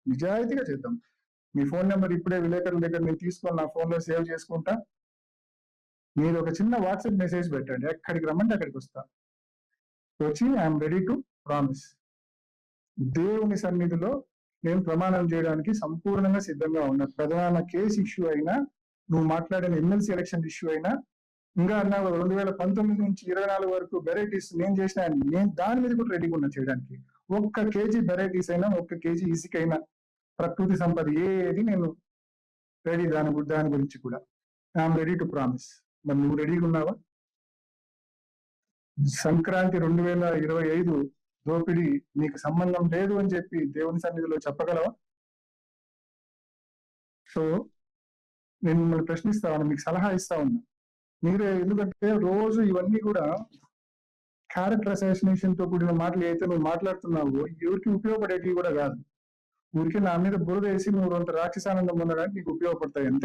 నిజాయితీగా చేద్దాం. మీ phone number ఇప్పుడే విలేకరుల దగ్గర నేను తీసుకొని నా ఫోన్లో సేవ్ చేసుకుంటా. మీరు ఒక చిన్న వాట్సాప్ మెసేజ్ పెట్టండి, ఎక్కడికి రమ్మంటే అక్కడికి వస్తా. వచ్చి ఐఎమ్ రెడీ టు ప్రామిస్. దేవుని సన్నిధిలో నేను ప్రమాణం చేయడానికి సంపూర్ణంగా సిద్ధంగా ఉన్నా. ప్రధాన కేసు ఇష్యూ అయినా, నువ్వు మాట్లాడిన ఎమ్మెల్సీ ఎలక్షన్ ఇష్యూ అయినా, ఇంకా అన్నా 2019 నుంచి 24 వరకు వెరైటీస్ నేను చేసిన, నేను దాని మీద కూడా రెడీగా ఉన్నా చేయడానికి. 1 కేజీ వెరైటీస్ అయినా, 1 కేజీ ఇసుక అయినా, ప్రకృతి సంపద ఏది నేను రెడీ. దాని గురించి కూడా ఐఎమ్ రెడీ టు ప్రామిస్. మరి నువ్వు రెడీగా ఉన్నావా? సంక్రాంతి 2025 దోపిడీ నీకు సంబంధం లేదు అని చెప్పి దేవుని సన్నిధిలో చెప్పగలవా? సో నేను మిమ్మల్ని ప్రశ్నిస్తా ఉన్నా, మీకు సలహా ఇస్తా ఉన్నా. మీరే, ఎందుకంటే రోజు ఇవన్నీ కూడా క్యారెక్టర్ అసాసినేషన్ తో కూడిన మాటలు అయితే నువ్వు మాట్లాడుతున్నావు, ఎవరికి ఉపయోగపడేటివి కూడా కాదు. ఊరికే నా మీద బురద వేసి నువ్వు అంత రాక్షసానందం పొందడానికి నీకు ఉపయోగపడతాయి అంతే.